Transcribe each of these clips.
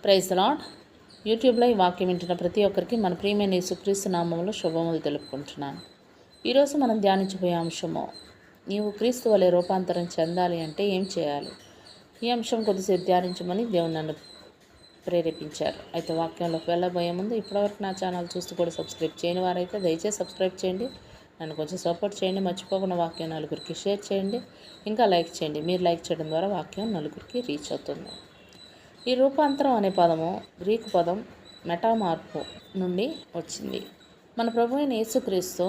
Praise the lord. యూట్యూబ్లో ఈ వాక్యం వింటున్న ప్రతి ఒక్కరికి మన ప్రియమైన యేసుక్రీస్తు నామములో శుభములు తెలుపుకుంటున్నాను. ఈరోజు మనం ధ్యానించబోయే అంశము, నీవు క్రీస్తు వలె రూపాంతరం చెందాలి అంటే ఏం చేయాలి? ఈ అంశం కొద్దిసేపు ధ్యానించమని దేవుడు నన్ను ప్రేరేపించారు. అయితే వాక్యంలోకి వెళ్ళబోయే ముందు ఇప్పటివరకు నా ఛానల్ చూస్తూ కూడా సబ్స్క్రైబ్ చేయని వారైతే దయచేసి సబ్స్క్రైబ్ చేయండి. నన్ను కొంచెం సపోర్ట్ చేయండి. మర్చిపోకుండా వాక్యం నలుగురికి షేర్ చేయండి. ఇంకా లైక్ చేయండి. మీరు లైక్ చేయడం ద్వారా వాక్యం నలుగురికి రీచ్ అవుతుంది. ఈ రూపాంతరం అనే పదము గ్రీకు పదం మెటామార్ఫో నుండి వచ్చింది. మన ప్రభు అయిన యేసుక్రీస్తు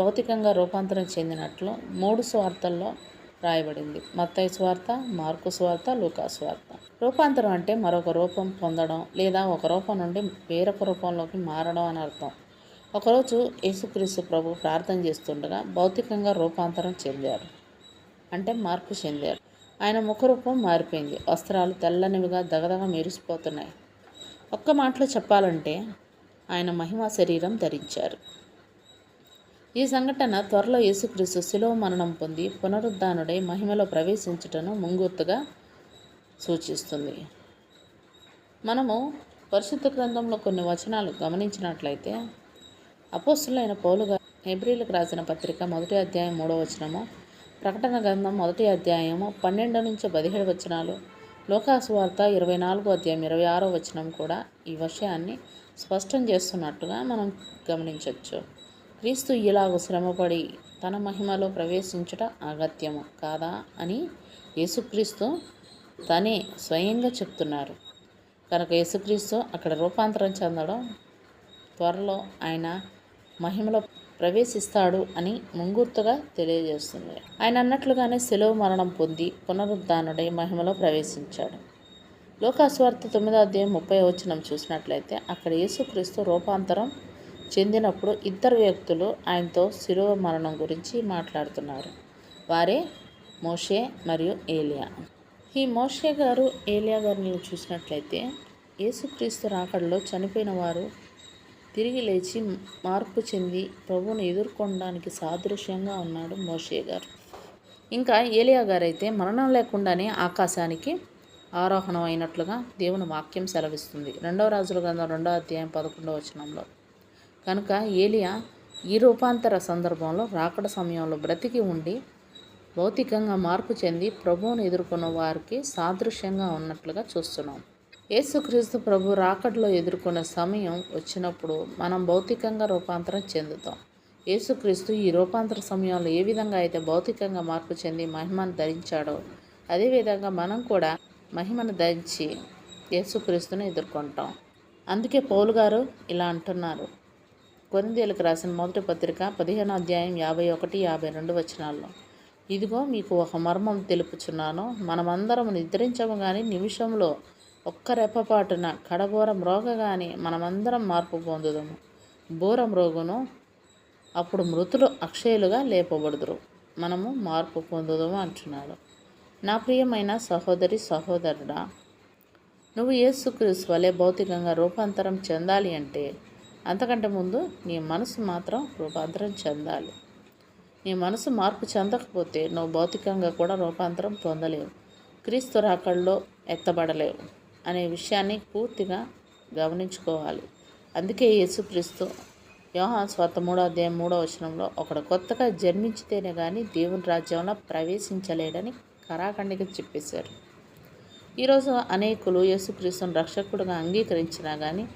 భౌతికంగా రూపాంతరం చెందినట్లు 3 సువార్తల్లో రాయబడింది. మత్తయి సువార్త, మార్కు సువార్త, లూకా సువార్త. రూపాంతరం అంటే మరొక రూపం పొందడం లేదా ఒక రూపం నుండి వేరొక రూపంలోకి మారడం అని అర్థం. ఒకరోజు యేసుక్రీస్తు ప్రభు ప్రార్థన చేస్తుండగా భౌతికంగా రూపాంతరం చెందారు, అంటే మార్పు చెందారు. ఆయన ముఖరూపం మారిపోయింది. వస్త్రాలు తెల్లనివిగా దగదగ మెరిసిపోతున్నాయి. ఒక్క మాటలో చెప్పాలంటే ఆయన మహిమ శరీరం ధరించారు. ఈ సంఘటన త్వరలో యేసుక్రీస్తు శిలువ మరణం పొంది పునరుద్ధానుడై మహిమలో ప్రవేశించుటను ముంగుర్తుగా సూచిస్తుంది. మనము పరిశుద్ధ గ్రంథంలో కొన్ని వచనాలు గమనించినట్లయితే అపోస్తులైన పౌలు గారు హెబ్రీయులకు రాసిన పత్రిక 1వ అధ్యాయం 3వ వచనము, ప్రకటన గ్రంథం 1వ అధ్యాయము 12 నుంచి 17 వచనాలు, లూకా సువార్త 24వ అధ్యాయం 26వ వచనం కూడా ఈ విషయాన్ని స్పష్టం చేస్తున్నట్టుగా మనం గమనించవచ్చు. క్రీస్తు ఇలాగ శ్రమపడి తన మహిమలో ప్రవేశించుట అగత్యము కాదా అని యేసుక్రీస్తు తనే స్వయంగా చెప్తున్నారు. కనుక యేసుక్రీస్తు అక్కడ రూపాంతరం చెందడం, త్వరలో ఆయన మహిమలో ప్రవేశిస్తాడు అని ముంగుర్తుగా తెలియజేస్తుంది. ఆయన అన్నట్లుగానే శిలువ మరణం పొంది పునరుద్ధానుడై మహిమలో ప్రవేశించాడు. లూకా సువార్త 9వ అధ్యాయం 30వ వచనం చూసినట్లయితే అక్కడ యేసుక్రీస్తు రూపాంతరం చెందినప్పుడు 2 వ్యక్తులు ఆయనతో శిలువ మరణం గురించి మాట్లాడుతున్నారు. వారే మోషే మరియు ఏలియా. ఈ మోషే గారు, ఏలియా గారిని చూసినట్లయితే యేసుక్రీస్తు రాకడలో చనిపోయిన వారు తిరిగి లేచి మార్పు చెంది ప్రభువును ఎదుర్కొనడానికి సాదృశ్యంగా ఉన్నాడు మోషే గారు. ఇంకా ఏలియా గారు అయితే మరణం లేకుండానే ఆకాశానికి ఆరోహణం అయినట్లుగా దేవుని వాక్యం సెలవిస్తుంది. 2వ రాజుల గ్రంథం 2వ అధ్యాయం 11వ వచనంలో. కనుక ఏలియా ఈ రూపాంతర సందర్భంలో రాకడ సమయంలో బ్రతికి ఉండి భౌతికంగా మార్పు చెంది ప్రభువును ఎదుర్కొన్న వారికి సాదృశ్యంగా ఉన్నట్లుగా చూస్తున్నాం. యేసుక్రీస్తు ప్రభు రాకడలో ఎదుర్కొన్న సమయం వచ్చినప్పుడు మనం భౌతికంగా రూపాంతరం చెందుతాం. యేసుక్రీస్తు ఈ రూపాంతర సమయంలో ఏ విధంగా అయితే భౌతికంగా మార్పు చెంది మహిమను ధరించాడో అదేవిధంగా మనం కూడా మహిమను ధరించి యేసుక్రీస్తుని ఎదుర్కొంటాం. అందుకే పౌలు గారు ఇలా అంటున్నారు కొరింథీయులకు రాసిన 1వ పత్రిక 15వ అధ్యాయం 51, 52 వచనాల్లో, ఇదిగో మీకు ఒక మర్మం తెలుపుచున్నాను, మనమందరం నిద్రించము కానీ నిమిషంలో ఒక్క రెప్పపాటున కడబోర మ్రోగగానే మనమందరం మార్పు పొందుదము. బోర మ్రోగును, అప్పుడు మృతులు అక్షయులుగా లేపబడుదురు, మనము మార్పు పొందుదము అంటున్నాడు. నా ప్రియమైన సహోదరి సహోదరుడా, నువ్వు యేసుక్రీస్తు వలె భౌతికంగా రూపాంతరం చెందాలి అంటే అంతకంటే ముందు నీ మనసు మాత్రం రూపాంతరం చెందాలి. నీ మనసు మార్పు చెందకపోతే నువ్వు భౌతికంగా కూడా రూపాంతరం పొందలేవు, క్రీస్తు రాకడలో ఎత్తబడలేవు అనే విషయాన్ని పూర్తిగా గమనించుకోవాలి. అందుకే యేసుక్రీస్తు యోహాను సువార్త 3వ అధ్యాయం 3వ వచనంలో ఒకడు కొత్తగా జన్మించితేనే కానీ దేవుని రాజ్యంలో ప్రవేశించలేడని ఖరాఖండిగా చెప్పేశారు. ఈరోజు అనేకులు యేసుక్రీస్తుని రక్షకుడుగా అంగీకరించినా కానీ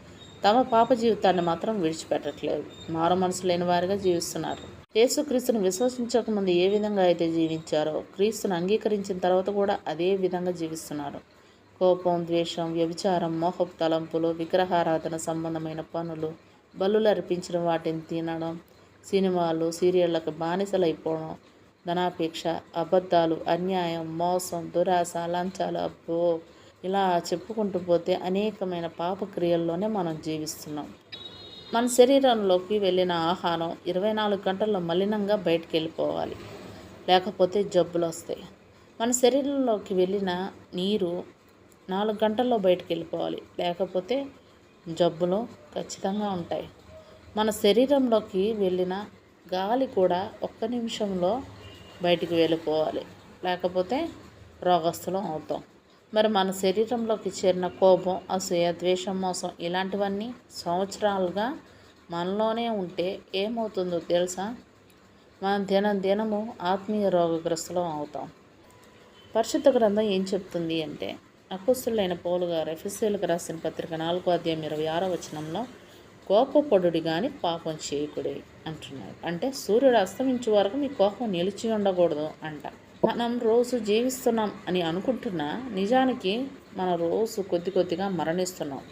తమ పాప జీవితాన్ని మాత్రం విడిచిపెట్టట్లేదు. మారు మనసు లేని వారిగా జీవిస్తున్నారు. యేసుక్రీస్తుని విశ్వసించకముందు ఏ విధంగా అయితే జీవించారో క్రీస్తుని అంగీకరించిన తర్వాత కూడా అదే విధంగా జీవిస్తున్నారు. కోపం, ద్వేషం, వ్యభిచారం, మోహపు తలంపులు, విగ్రహారాధన సంబంధమైన పనులు, బలులు అర్పించిన వాటిని తినడం, సినిమాలు, సీరియళ్లకు బానిసలైపోవడం, ధనాపేక్ష, అబద్ధాలు, అన్యాయం, మోసం, దురాశ, లంచాలు, అబ్బో ఇలా చెప్పుకుంటూ పోతే అనేకమైన పాపక్రియల్లోనే మనం జీవిస్తున్నాం. మన శరీరంలోకి వెళ్ళిన ఆహారం 24 గంటల్లో మలినంగా బయటికి వెళ్ళిపోవాలి, లేకపోతే జబ్బులు వస్తాయి. మన శరీరంలోకి వెళ్ళిన నీరు 4 గంటల్లో బయటికి వెళ్ళిపోవాలి, లేకపోతే జబ్బులు ఖచ్చితంగా ఉంటాయి. మన శరీరంలోకి వెళ్ళిన గాలి కూడా 1 నిమిషంలో బయటికి వెళ్ళిపోవాలి, లేకపోతే రోగస్థలం అవుతాం. మరి మన శరీరంలోకి చేరిన కోపం, అసూయ, ద్వేషం, మోసం ఇలాంటివన్నీ సంవత్సరాలుగా మనలోనే ఉంటే ఏమవుతుందో తెలుసా? మనం దినము ఆత్మీయ రోగగ్రస్తులం అవుతాం. పరిశుద్ధ గ్రంథం ఏం చెప్తుంది అంటే, అపోస్తలుడైన పౌలు గారు ఎఫెసీయులకు రాసిన పత్రిక 4:26 కోపపడుడి కానీ పాపం చేయకుడి అంటున్నాడు. అంటే సూర్యుడు అస్తమించే వరకు మీ కోపం నిలిచి ఉండకూడదు అంట. మనం రోజు జీవిస్తున్నాం అని అనుకుంటున్నా నిజానికి మనం రోజు కొద్దిగా మరణిస్తున్నాం.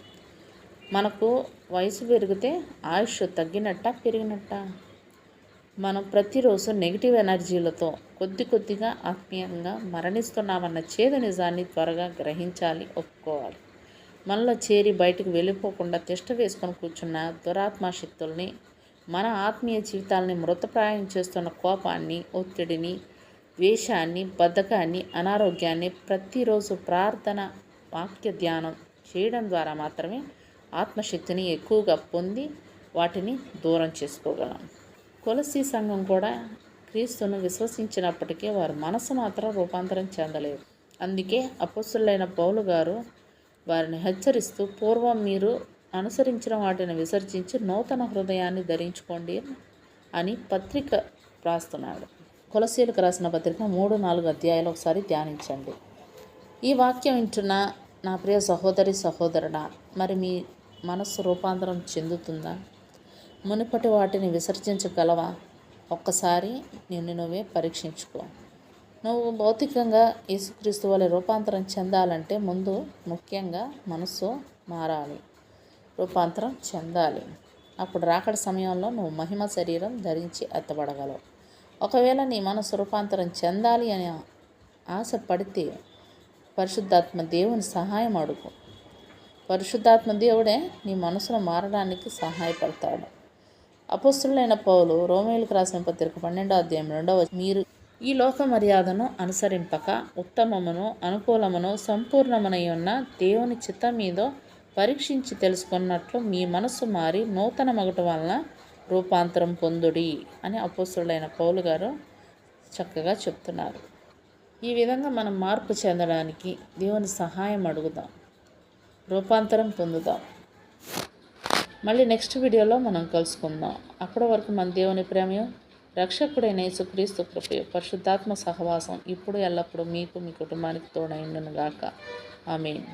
మనకు వయసు పెరిగితే ఆయుష్ తగ్గినట్ట పెరిగినట్ట? మనం ప్రతిరోజు నెగిటివ్ ఎనర్జీలతో కొద్దిగా ఆత్మీయంగా మరణిస్తున్నామన్న చేదు నిజాన్ని త్వరగా గ్రహించాలి, ఒప్పుకోవాలి. మనలో చేరి బయటకు వెళ్ళిపోకుండా తిష్ట వేసుకొని కూర్చున్న దురాత్మ శక్తుల్ని, మన ఆత్మీయ జీవితాలని మృతప్రాయం చేస్తున్న కోపాన్ని, ఒత్తిడిని, ద్వేషాన్ని, బద్ధకాన్ని, అనారోగ్యాన్ని ప్రతిరోజు ప్రార్థన, వాక్య ధ్యానం చేయడం ద్వారా మాత్రమే ఆత్మశక్తిని ఎక్కువగా పొంది వాటిని దూరం చేసుకోగలం. కొలసీ సంఘం కూడా క్రీస్తును విశ్వసించినప్పటికీ వారి మనసు మాత్రం రూపాంతరం చెందలేదు. అందుకే అపోస్తలుడైన పౌలు గారు వారిని హెచ్చరిస్తూ, పూర్వం మీరు అనుసరించిన వాటిని విసర్జించి నూతన హృదయాన్ని ధరించుకోండి అని పత్రిక రాస్తున్నాడు. కొలసీలకు రాసిన పత్రిక 3-4 ఒకసారి ధ్యానించండి. ఈ వాక్యం వింటున్న నా ప్రియ సహోదరి సహోదరుడా, మరి మీ మనస్సు రూపాంతరం చెందుతుందా? మునుపటి వాటిని విసర్జించగలవా? ఒక్కసారి నిన్ను నువ్వే పరీక్షించుకో. నువ్వు భౌతికంగా యేసుక్రీస్తు వలె రూపాంతరం చెందాలంటే ముందు ముఖ్యంగా మనస్సు మారాలి, రూపాంతరం చెందాలి. అప్పుడు రాకడ సమయంలో నువ్వు మహిమ శరీరం ధరించి ఎత్తబడగలవు. ఒకవేళ నీ మనసు రూపాంతరం చెందాలి అని ఆశపడితే పరిశుద్ధాత్మ దేవుని సహాయం అడుగు. పరిశుద్ధాత్మ దేవుడే నీ మనసును మారడానికి సహాయపడతాడు. అపోస్తలుడైన పౌలు రోమీయులకు రాసిన పత్రిక 12:2 మీరు ఈ లోక మర్యాదను అనుసరింపక ఉత్తమమును, అనుకూలమును, సంపూర్ణమునై ఉన్న దేవుని చిత్తం మీదో పరీక్షించి తెలుసుకున్నట్లు మీ మనస్సు మారి నూతన మగుట వలన రూపాంతరం పొందుడి అని అపోస్తలుడైన పౌలు గారు చక్కగా చెప్తున్నారు. ఈ విధంగా మనం మార్పు చెందడానికి దేవుని సహాయం అడుగుదాం, రూపాంతరం పొందుదాం. మళ్ళీ నెక్స్ట్ వీడియోలో మనం కలుసుకుందాం. అప్పటి వరకు మన దేవుని ప్రేమయు, రక్షకుడైన యేసుక్రీస్తు కృపయు, పరిశుద్ధాత్మ సహవాసం ఇప్పుడు ఎల్లప్పుడూ మీకు, మీ కుటుంబానికి తోడైండును గాక. ఆమేన్.